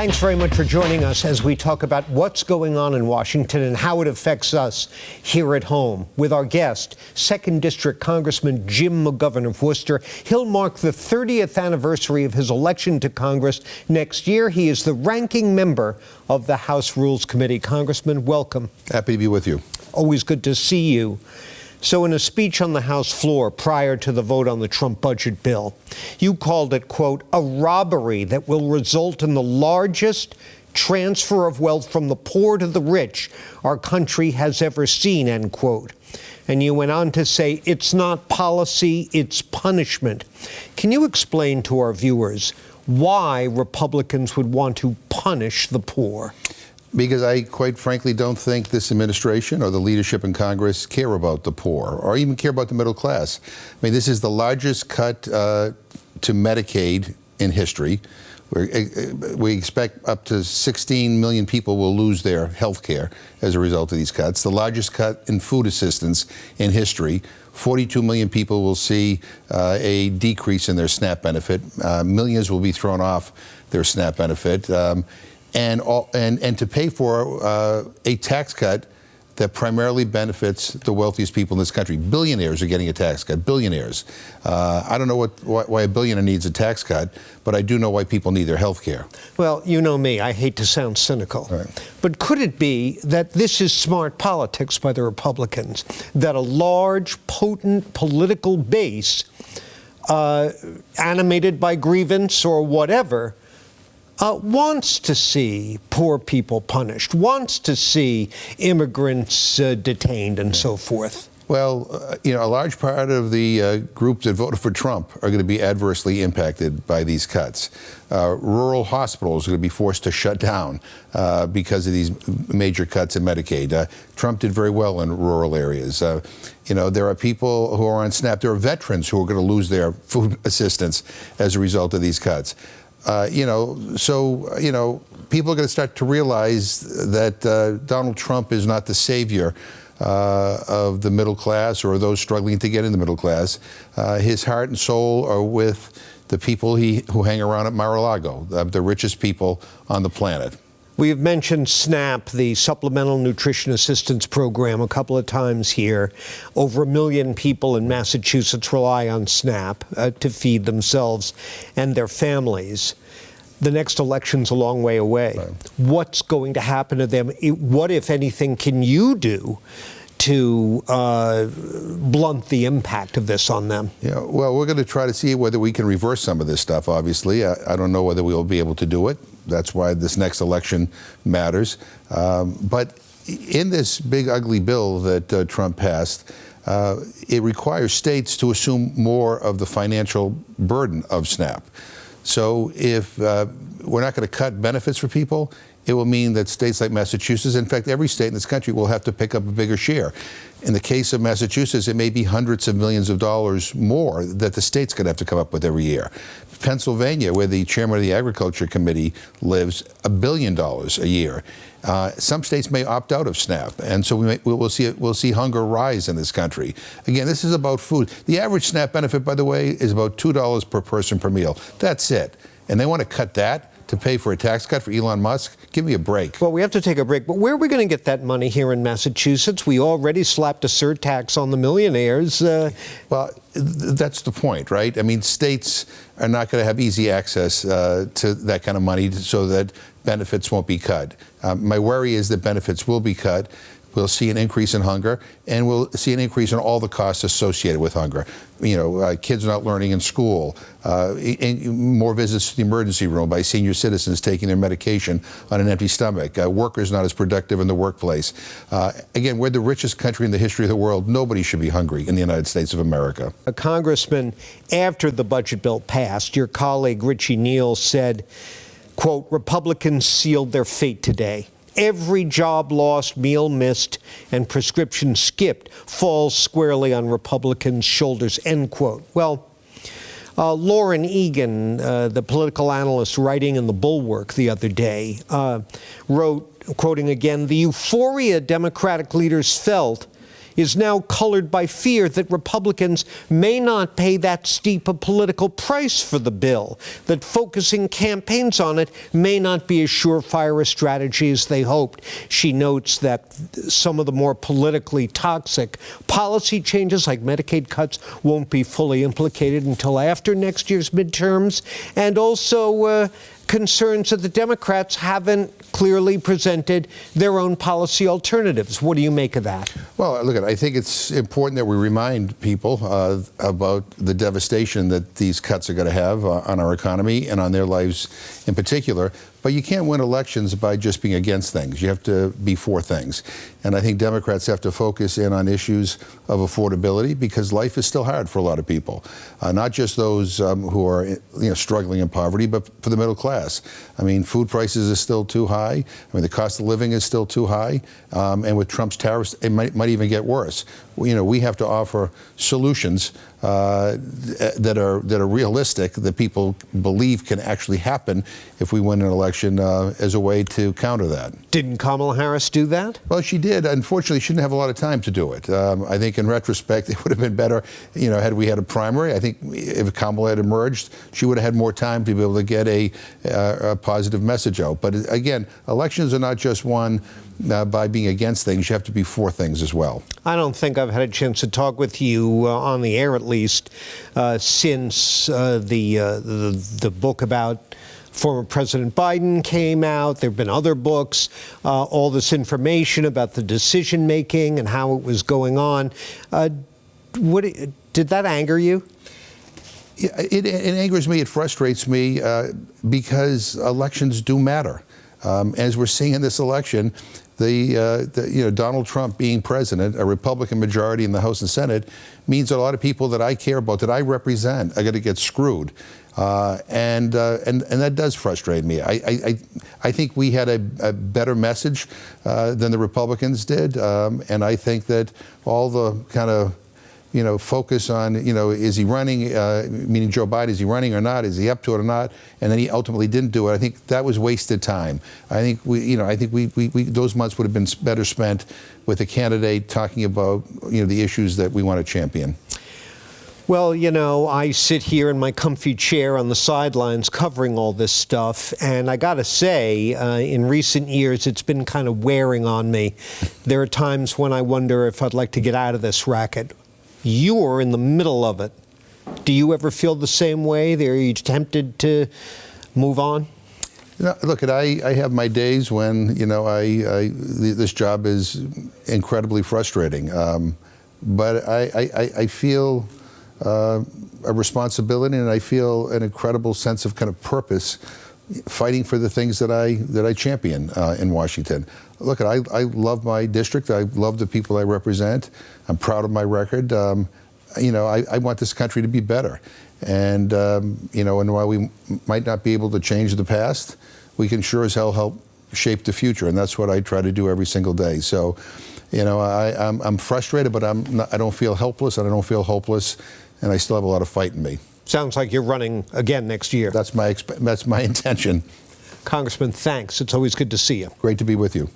Thanks very much for joining us as we talk about what's going on in Washington and how it affects us here at home. With our guest, 2nd District Congressman Jim McGovern of Worcester. He'll mark the 30th anniversary of his election to Congress next year. He is the ranking member of the House Rules Committee. Congressman, welcome. Happy to be with you. Always good to see you. So in a speech on the House floor prior to the vote on the Trump budget bill, you called it, quote, a robbery that will result in the largest transfer of wealth from the poor to the rich our country has ever seen, end quote. And you went on to say, it's not policy, it's punishment. Can you explain to our viewers why Republicans would want to punish the poor? Because I, quite frankly, don't think this administration or the leadership in Congress care about the poor or even care about the middle class. I mean, this is the largest cut to Medicaid in history. We expect up to 16 million people will lose their health care as a result of these cuts. The largest cut in food assistance in history. 42 million people will see a decrease in their SNAP benefit. Millions will be thrown off their SNAP benefit. And to pay for a tax cut that primarily benefits the wealthiest people in this country. Billionaires are getting a tax cut, billionaires. I don't know why a billionaire needs a tax cut, but I do know why people need their health care. Well, you know me, I hate to sound cynical, but could it be that this is smart politics by the Republicans, that a large, potent political base, animated by grievance or whatever, wants to see poor people punished, wants to see immigrants detained and so forth? Well, you know, a large part of the groups that voted for Trump are going to be adversely impacted by these cuts. Rural hospitals are going to be forced to shut down because of these major cuts in Medicaid. Trump did very well in rural areas. You know, there are people who are on SNAP. There are veterans who are going to lose their food assistance as a result of these cuts. You know, people are going to start to realize that Donald Trump is not the savior of the middle class or those struggling to get in the middle class. His heart and soul are with the people who hang around at Mar-a-Lago, the richest people on the planet. We have mentioned SNAP, the Supplemental Nutrition Assistance Program, a couple of times here. Over 1 million people in Massachusetts rely on SNAP to feed themselves and their families. The next election's a long way away. Right. What's going to happen to them? What, if anything, can you do to blunt the impact of this on them? Yeah, well, we're going to try to see whether we can reverse some of this stuff, obviously. I don't know whether we'll be able to do it. That's why this next election matters. But in this big, ugly bill that Trump passed, it requires states to assume more of the financial burden of SNAP. So if we're not going to cut benefits for people, it will mean that states like Massachusetts, in fact, every state in this country will have to pick up a bigger share. In the case of Massachusetts, it may be hundreds of millions of dollars more that the state's going to have to come up with every year. Pennsylvania, where the chairman of the Agriculture Committee lives, $1 billion a year. Some states may opt out of SNAP, and so we'll see hunger rise in this country. Again, this is about food. The average SNAP benefit, by the way, is about $2 per person per meal. That's it. And they want to cut that to pay for a tax cut for Elon Musk? Give me a break. Well, we have to take a break, but where are we going to get that money here in Massachusetts? We already slapped a surtax on the millionaires. Well, that's the point, right? I mean, states are not going to have easy access to that kind of money so that benefits won't be cut. My worry is that benefits will be cut. We'll see an increase in hunger, and we'll see an increase in all the costs associated with hunger. You know, kids not learning in school, more visits to the emergency room by senior citizens taking their medication on an empty stomach, workers not as productive in the workplace. Again, we're the richest country in the history of the world. Nobody should be hungry in the United States of America. A congressman, after the budget bill passed, your colleague Richie Neal said, quote, Republicans sealed their fate today. Every job lost, meal missed, and prescription skipped falls squarely on Republicans' shoulders, end quote. Well, Lauren Egan, the political analyst writing in The Bulwark the other day, wrote, quoting again, the euphoria Democratic leaders felt is now colored by fear that Republicans may not pay that steep a political price for the bill, that focusing campaigns on it may not be as surefire a strategy as they hoped. She notes that some of the more politically toxic policy changes like Medicaid cuts won't be fully implicated until after next year's midterms, and also concerns that the Democrats haven't clearly presented their own policy alternatives. What do you make of that? Well, look, I think it's important that we remind people about the devastation that these cuts are going to have on our economy and on their lives in particular. But you can't win elections by just being against things. You have to be for things. And I think Democrats have to focus in on issues of affordability, because life is still hard for a lot of people, not just those who are struggling in poverty, but for the middle class. I mean, food prices are still too high. I mean, the cost of living is still too high. And with Trump's tariffs, it might even get worse. We have to offer solutions that are realistic, that people believe can actually happen if we win an election, as a way to counter that. Didn't Kamala Harris do that? Well, she did. Unfortunately, she didn't have a lot of time to do it. I think in retrospect, it would have been better, had we had a primary. I think if Kamala had emerged, she would have had more time to be able to get a positive message out. But again, elections are not just won by being against things. You have to be for things as well. I don't think I've had a chance to talk with you on the air, at least, since the book about former President Biden came out. There have been other books, all this information about the decision making and how it was going on. Did that anger you? It angers me. It frustrates me because elections do matter. As we're seeing in this election, Donald Trump being president, a Republican majority in the House and Senate, means that a lot of people that I care about, that I represent, are going to get screwed, and that does frustrate me. I think we had a better message than the Republicans did, and I think that all the kind of focus on, is he running, meaning Joe Biden, is he running or not? Is he up to it or not? And then he ultimately didn't do it. I think that was wasted time. I think we those months would have been better spent with a candidate talking about, the issues that we want to champion. Well, I sit here in my comfy chair on the sidelines covering all this stuff, and I got to say, in recent years, it's been kind of wearing on me. There are times when I wonder if I'd like to get out of this racket. You're in the middle of it. Do you ever feel the same way? Are you tempted to move on? Look, I have my days when, this job is incredibly frustrating. But I feel a responsibility, and I feel an incredible sense of kind of purpose fighting for the things that I champion in Washington. Look, I love my district. I love the people I represent. I'm proud of my record. I want this country to be better. And, and while we might not be able to change the past, we can sure as hell help shape the future. And that's what I try to do every single day. So, I'm frustrated, but I don't feel helpless, and I don't feel hopeless, and I still have a lot of fight in me. Sounds like you're running again next year. That's my intention. Congressman, thanks. It's always good to see you. Great to be with you.